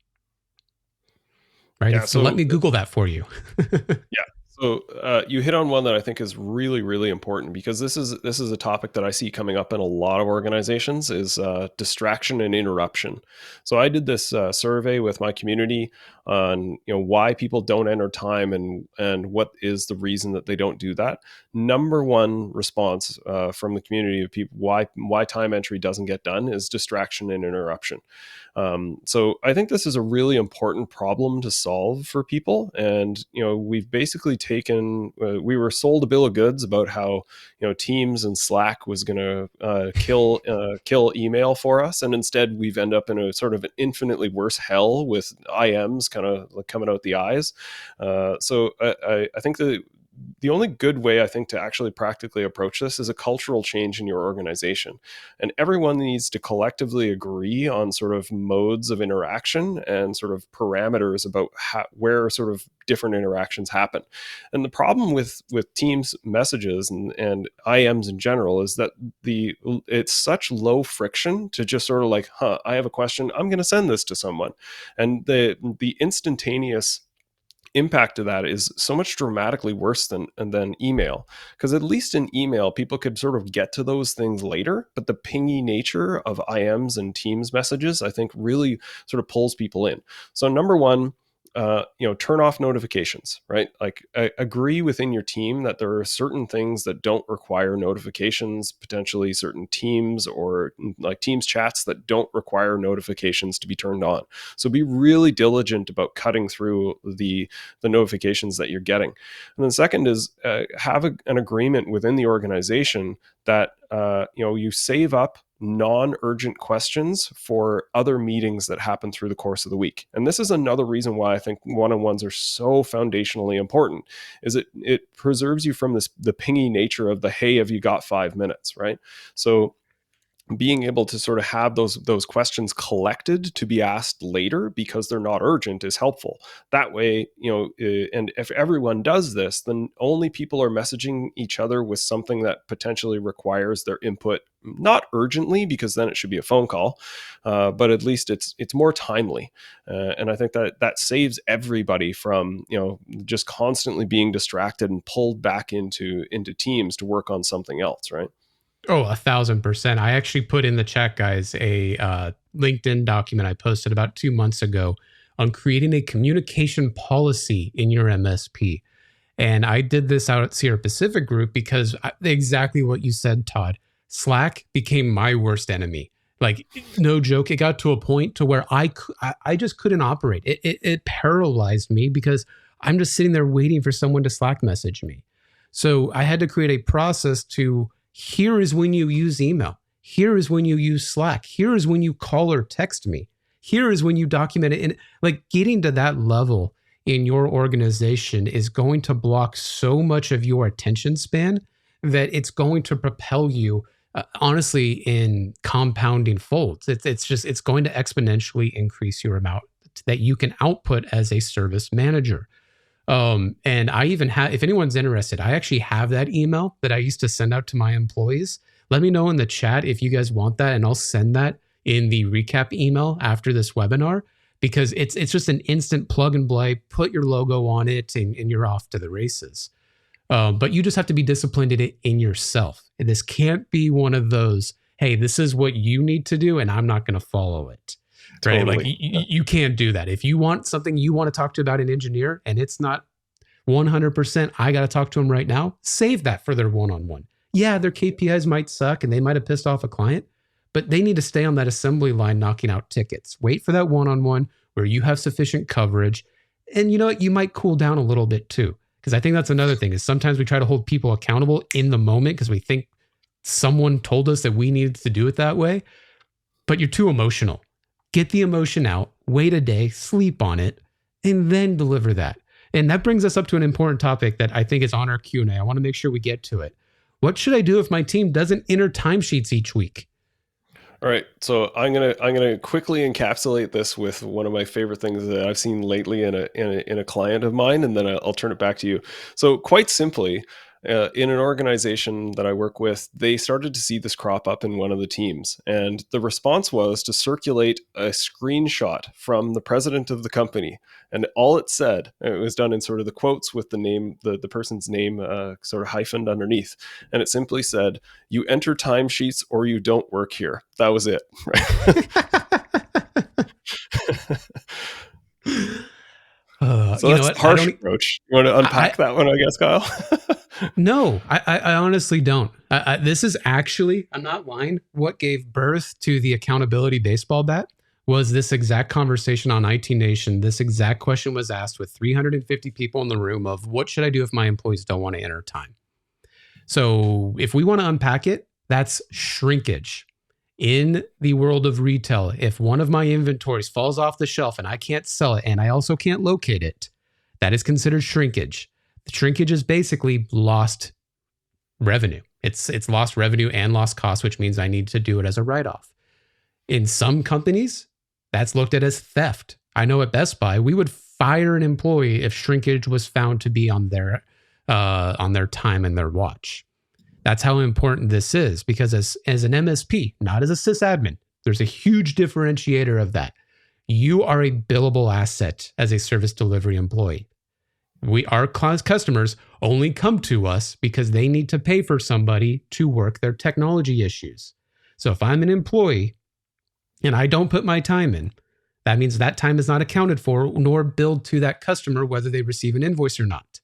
Right? Yeah, So let me Google that for you. yeah. So you hit on one that I think is really, really important, because this is a topic that I see coming up in a lot of organizations is distraction and interruption. So I did this survey with my community on why people don't enter time and what is the reason that they don't do that. Number one response from the community of people why time entry doesn't get done is distraction and interruption. So I think this is a really important problem to solve for people. And, we've basically we were sold a bill of goods about how, Teams and Slack was going to kill email for us. And instead we've ended up in a sort of an infinitely worse hell with IMs kind of like coming out the eyes. So I think the only good way I think to actually practically approach this is a cultural change in your organization. And everyone needs to collectively agree on sort of modes of interaction and sort of parameters about where sort of different interactions happen. And the problem with Teams messages and IMs in general is that it's such low friction to just sort of like, I have a question, I'm going to send this to someone. And the instantaneous impact of that is so much dramatically worse than email, because at least in email people could sort of get to those things later, but the pingy nature of IMs and Teams messages I think really sort of pulls people in. So number one, turn off notifications, right? Like agree within your team that there are certain things that don't require notifications, potentially certain teams or like Teams chats that don't require notifications to be turned on. So be really diligent about cutting through the notifications that you're getting. And then second is have an agreement within the organization that you save up non-urgent questions for other meetings that happen through the course of the week. And this is another reason why I think one-on-ones are so foundationally important, is it preserves you from the pingy nature of the, hey, have you got 5 minutes, right? So being able to sort of have those questions collected to be asked later because they're not urgent is helpful. That way, and if everyone does this, then only people are messaging each other with something that potentially requires their input, not urgently, because then it should be a phone call, but at least it's more timely. And I think that saves everybody from, just constantly being distracted and pulled back into Teams to work on something else, right? Oh, 1,000%. I actually put in the chat, guys, a LinkedIn document I posted about 2 months ago on creating a communication policy in your MSP. And I did this out at Sierra Pacific Group because exactly what you said, Todd. Slack became my worst enemy. Like, no joke, it got to a point to where I just couldn't operate. It paralyzed me because I'm just sitting there waiting for someone to Slack message me. So I had to create a process to, here is when you use email. Here is when you use Slack. Here is when you call or text me. Here is when you document it. And like getting to that level in your organization is going to block so much of your attention span that it's going to propel you, honestly, in compounding folds. It's going to exponentially increase your amount that you can output as a service manager. And I even have, if anyone's interested, I actually have that email that I used to send out to my employees. Let me know in the chat if you guys want that, and I'll send that in the recap email after this webinar, because it's just an instant plug and play, put your logo on it, and you're off to the races. But you just have to be disciplined in yourself. And this can't be one of those, hey, this is what you need to do, and I'm not going to follow it. Right? Like Totally. you can't do that. If you want something you want to talk to about an engineer and it's not 100%, I got to talk to them right now, save that for their one-on-one. Yeah, their KPIs might suck and they might have pissed off a client, but they need to stay on that assembly line knocking out tickets. Wait for that one-on-one where you have sufficient coverage. And you know what? You might cool down a little bit too. Because I think that's another thing is sometimes we try to hold people accountable in the moment because we think someone told us that we needed to do it that way, but you're too emotional. Get the emotion out, wait a day, sleep on it, and then deliver that. And that brings us up to an important topic that I think is on our Q&A. I want to make sure we get to it. What should I do if my team doesn't enter timesheets each week? All right, so I'm gonna quickly encapsulate this with one of my favorite things that I've seen lately in a client of mine, and then I'll turn it back to you. So quite simply, in an organization that I work with, they started to see this crop up in one of the teams, and the response was to circulate a screenshot from the president of the company, and all it said, it was done in sort of the quotes with the name, the person's name, sort of hyphened underneath, and it simply said, "You enter timesheets or you don't work here." That was it. Right? So You know that's what? the harsh approach. You want to I, unpack that one, I guess, Kyle? No, I honestly don't. This is actually, I'm not lying. What gave birth to the accountability baseball bat was this exact conversation on IT Nation. This exact question was asked with 350 people in the room of what should I do if my employees don't want to enter time? So if we want to unpack it, that's shrinkage. In the world of retail, if one of my inventories falls off the shelf and I can't sell it and I also can't locate it, that is considered shrinkage. The shrinkage is basically lost revenue. It's lost revenue and lost cost, which means I need to do it as a write-off. In some companies, that's looked at as theft. I know at Best Buy, we would fire an employee if shrinkage was found to be on their time and their watch. That's how important this is, because as an MSP, not as a sysadmin, there's a huge differentiator of that. You are a billable asset as a service delivery employee. Our customers only come to us because they need to pay for somebody to work their technology issues. So if I'm an employee and I don't put my time in, that means that time is not accounted for nor billed to that customer, whether they receive an invoice or not.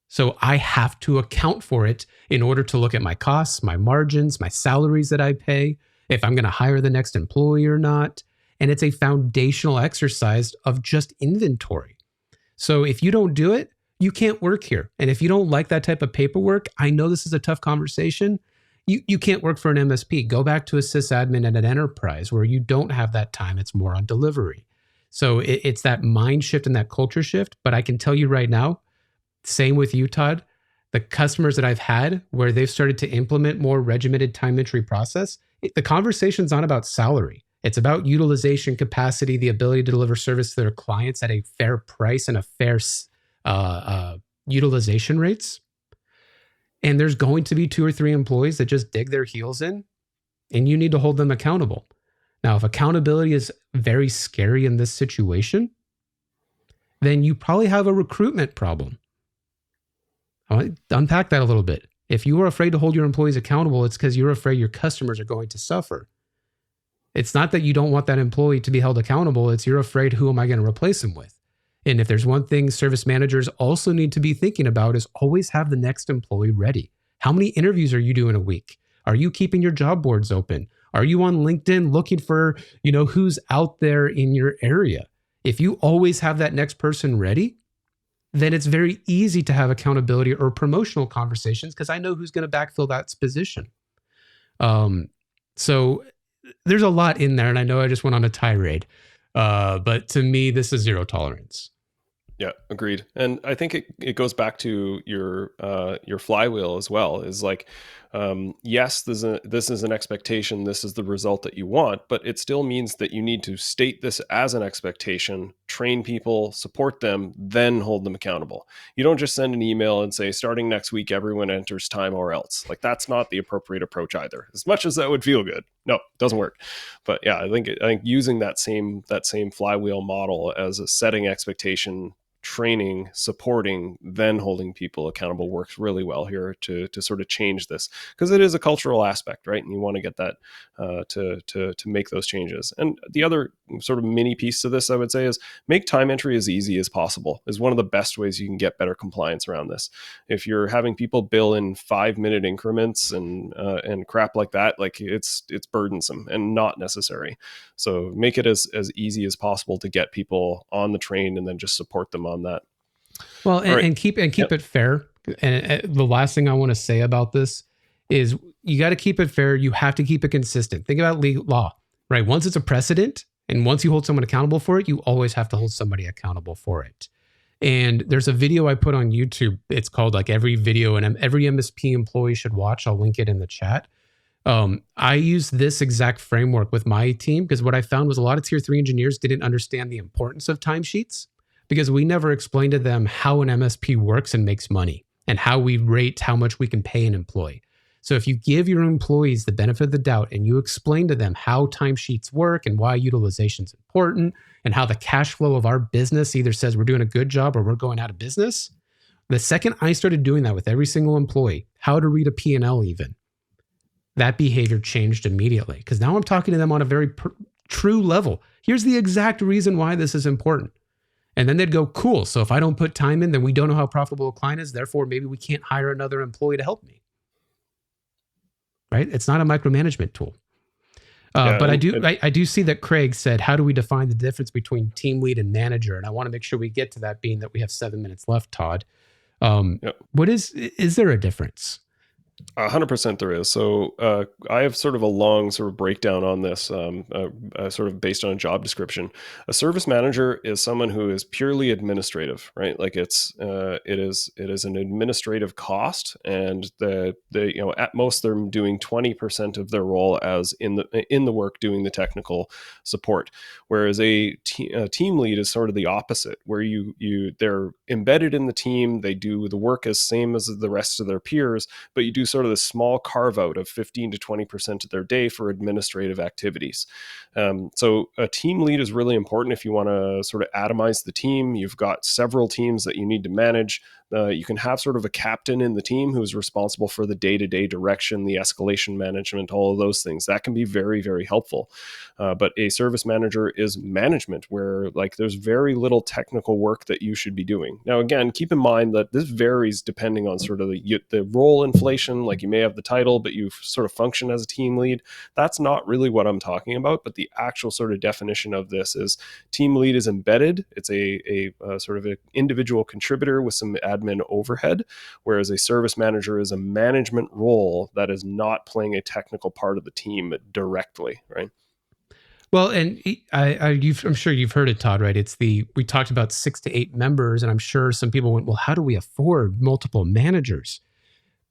So I have to account for it in order to look at my costs, my margins, my salaries that I pay, if I'm going to hire the next employee or not. And it's a foundational exercise of just inventory. So if you don't do it, you can't work here. And if you don't like that type of paperwork, I know this is a tough conversation. You can't work for an MSP. Go back to a sysadmin at an enterprise where you don't have that time. It's more on delivery. So it's that mind shift and that culture shift. But I can tell you right now, same with you, Todd, the customers that I've had where they've started to implement more regimented time entry process, the conversation's not about salary. It's about utilization capacity, the ability to deliver service to their clients at a fair price and a fair utilization rates. And there's going to be 2 or 3 employees that just dig their heels in, and you need to hold them accountable. Now, if accountability is very scary in this situation, then you probably have a recruitment problem. I want to unpack that a little bit. If you are afraid to hold your employees accountable, it's because you're afraid your customers are going to suffer. It's not that you don't want that employee to be held accountable. It's you're afraid, who am I going to replace them with? And if there's one thing service managers also need to be thinking about is always have the next employee ready. How many interviews are you doing a week? Are you keeping your job boards open? Are you on LinkedIn looking for, who's out there in your area? If you always have that next person ready, then it's very easy to have accountability or promotional conversations because I know who's going to backfill that position. So there's a lot in there, and I know I just went on a tirade, but to me, this is zero tolerance. Yeah, agreed. And I think it goes back to your flywheel as well. Is like, yes, this is an expectation. This is the result that you want, but it still means that you need to state this as an expectation, train people, support them, then hold them accountable. You don't just send an email and say, starting next week, everyone enters time or else. Like, that's not the appropriate approach either. As much as that would feel good, no, it doesn't work. But yeah, I think using that same flywheel model as a setting expectation, training, supporting, then holding people accountable works really well here to sort of change this, because it is a cultural aspect, right? And you want to get that to make those changes. And the other sort of mini piece to this, I would say, is make time entry as easy as possible. Is one of the best ways you can get better compliance around this. If you're having people bill in 5-minute increments and crap like that, like it's burdensome and not necessary. So make it as easy as possible to get people on the train, and then just support them on that. Well, and keep it fair. And the last thing I want to say about this is you got to keep it fair. You have to keep it consistent. Think about legal law, right? Once it's a precedent and once you hold someone accountable for it, you always have to hold somebody accountable for it. And there's a video I put on YouTube. It's called like every video and every MSP employee should watch. I'll link it in the chat. I use this exact framework with my team because what I found was a lot of tier 3 engineers didn't understand the importance of timesheets because we never explained to them how an MSP works and makes money and how we rate how much we can pay an employee. So if you give your employees the benefit of the doubt and you explain to them how timesheets work and why utilization is important and how the cash flow of our business either says we're doing a good job or we're going out of business, the second I started doing that with every single employee, how to read a P&L even, that behavior changed immediately because now I'm talking to them on a very true level. Here's the exact reason why this is important. And then they'd go, cool. So if I don't put time in, then we don't know how profitable a client is. Therefore, maybe we can't hire another employee to help me. Right? It's not a micromanagement tool. But I do see that Craig said, how do we define the difference between team lead and manager? And I want to make sure we get to that, being that we have 7 minutes left, Todd. What is there a difference? 100% there is. So I have sort of a long sort of breakdown on this, sort of based on a job description. A service manager is someone who is purely administrative, right? Like it is an administrative cost, and at most they're doing 20% of their role as in the work doing the technical support. Whereas a team lead is sort of the opposite, where they're embedded in the team, they do the work as same as the rest of their peers, but you do sort of this small carve out of 15 to 20% of their day for administrative activities. So a team lead is really important if you want to sort of atomize the team. You've got several teams that you need to manage. You can have sort of a captain in the team who's responsible for the day-to-day direction, the escalation management, all of those things. That can be very, very helpful. But a service manager is management, where like there's very little technical work that you should be doing. Now, again, keep in mind that this varies depending on sort of the role inflation. Like you may have the title, but you sort of function as a team lead. That's not really what I'm talking about. But the actual sort of definition of this is team lead is embedded. It's a sort of an individual contributor with some admin overhead, whereas a service manager is a management role that is not playing a technical part of the team directly, right? Well, and I'm sure you've heard it, Todd, right? We talked about 6 to 8 members, and I'm sure some people went, well, how do we afford multiple managers?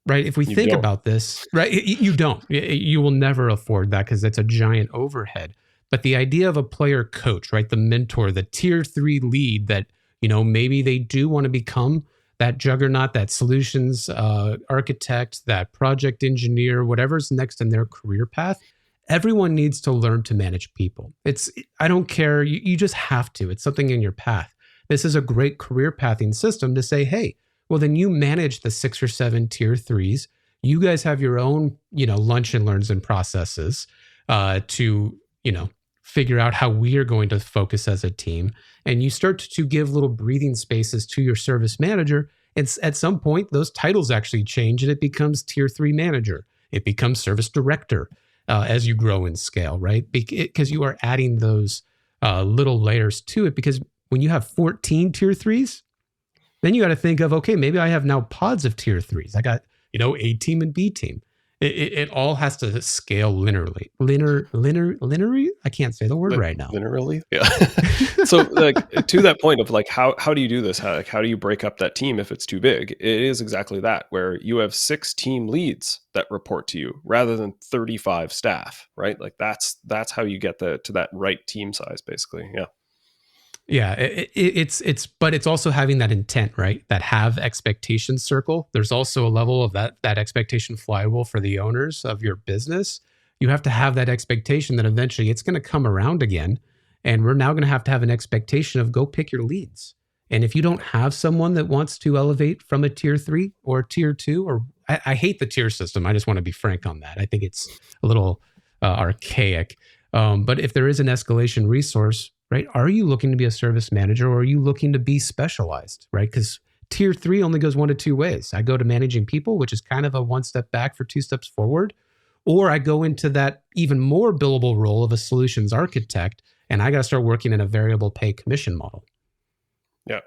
Right? If we think about this, right, you don't. You will never afford that because that's a giant overhead. But the idea of a player coach, right, the mentor, the tier 3 lead that, maybe they do want to become that juggernaut, that solutions architect, that project engineer, whatever's next in their career path, everyone needs to learn to manage people. I don't care. You just have to. It's something in your path. This is a great career pathing system to say, hey, well, then you manage the 6 or 7 tier 3s. You guys have your own, lunch and learns and processes to, figure out how we are going to focus as a team. And you start to give little breathing spaces to your service manager. And at some point, those titles actually change and it becomes tier 3 manager. It becomes service director as you grow and scale, right? Because you are adding those little layers to it. Because when you have 14 tier 3s, then you got to think of, okay, maybe I have now pods of tier 3s. I got, A team and B team. It all has to scale linearly. Linearly? I can't say the word right now. Linearly? Yeah. So like to that point of like, how do you do this? How do you break up that team if it's too big? It is exactly that, where you have 6 team leads that report to you rather than 35 staff, right? Like that's how you get to that right team size, basically. Yeah. Yeah, but it's also having that intent, right? That have expectation circle. There's also a level of that expectation flywheel for the owners of your business. You have to have that expectation that eventually it's going to come around again. And we're now going to have an expectation of go pick your leads. And if you don't have someone that wants to elevate from a tier 3 or tier 2, or I hate the tier system. I just want to be frank on that. I think it's a little archaic. But if there is an escalation resource, right, are you looking to be a service manager, or are you looking to be specialized, right? Because tier 3 only goes one of two ways. I go to managing people, which is kind of a one step back for two steps forward, or I go into that even more billable role of a solutions architect, and I got to start working in a variable pay commission model. Yeah.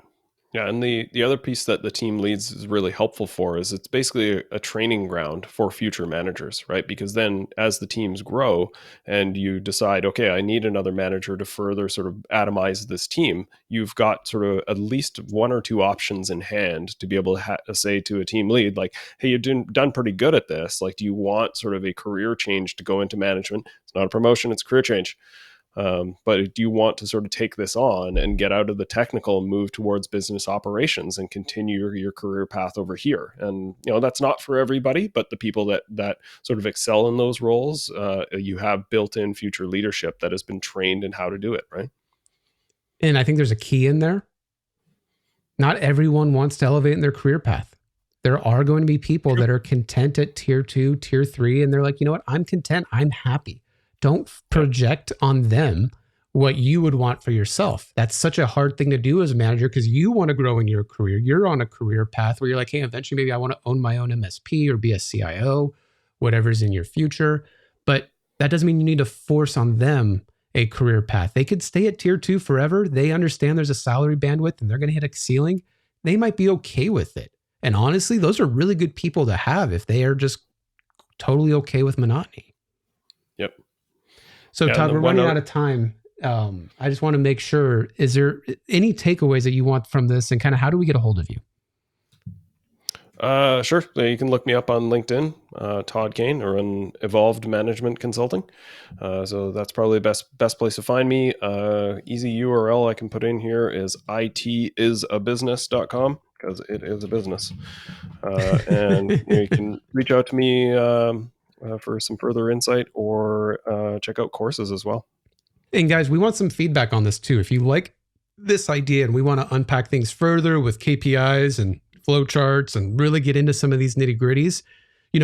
Yeah, and the other piece that the team leads is really helpful for is it's basically a training ground for future managers, right? Because then as the teams grow and you decide, okay, I need another manager to further sort of atomize this team, you've got sort of at least one or two options in hand to be able to say to a team lead, like, hey, you've done pretty good at this. Like, do you want sort of a career change to go into management? It's not a promotion, it's a career change. But do you want to sort of take this on and get out of the technical and move towards business operations and continue your career path over here? And, that's not for everybody, but the people that sort of excel in those roles, you have built-in future leadership that has been trained in how to do it, right? And I think there's a key in there. Not everyone wants to elevate in their career path. There are going to be people that are content at tier 2, tier 3, and they're like, you know what? I'm content. I'm happy. Don't project on them what you would want for yourself. That's such a hard thing to do as a manager, because you want to grow in your career. You're on a career path where you're like, hey, eventually maybe I want to own my own MSP or be a CIO, whatever's in your future. But that doesn't mean you need to force on them a career path. They could stay at tier 2 forever. They understand there's a salary bandwidth and they're going to hit a ceiling. They might be okay with it. And honestly, those are really good people to have if they are just totally okay with monotony. Yep. So Todd, we're running out of time. I just want to make sure, is there any takeaways that you want from this, and kind of how do we get a hold of you? Sure. You can look me up on LinkedIn, Todd Kane, or on Evolved Management Consulting. So that's probably the best place to find me. Easy URL I can put in here is itisabusiness.com, because it is a business. And you can reach out to me for some further insight, or check out courses as well. And guys, we want some feedback on this too. If you like this idea and we want to unpack things further with KPIs and flowcharts and really get into some of these nitty gritties,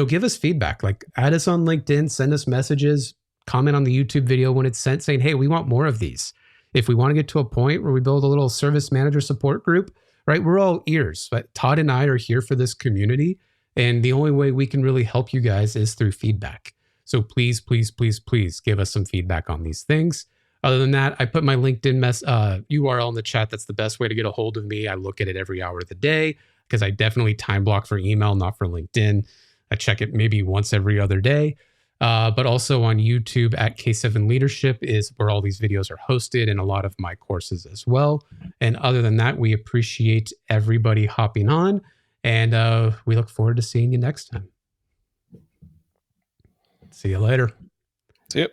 give us feedback. Like, add us on LinkedIn, send us messages, comment on the YouTube video when it's sent saying, hey, we want more of these. If we want to get to a point where we build a little service manager support group, right? We're all ears, but Todd and I are here for this community. And the only way we can really help you guys is through feedback. So please, please, please, please give us some feedback on these things. Other than that, I put my LinkedIn URL in the chat. That's the best way to get a hold of me. I look at it every hour of the day, because I definitely time block for email, not for LinkedIn. I check it maybe once every other day. But also on YouTube at K7 Leadership is where all these videos are hosted, and a lot of my courses as well. And other than that, we appreciate everybody hopping on, and we look forward to seeing you next time. See you later. See you.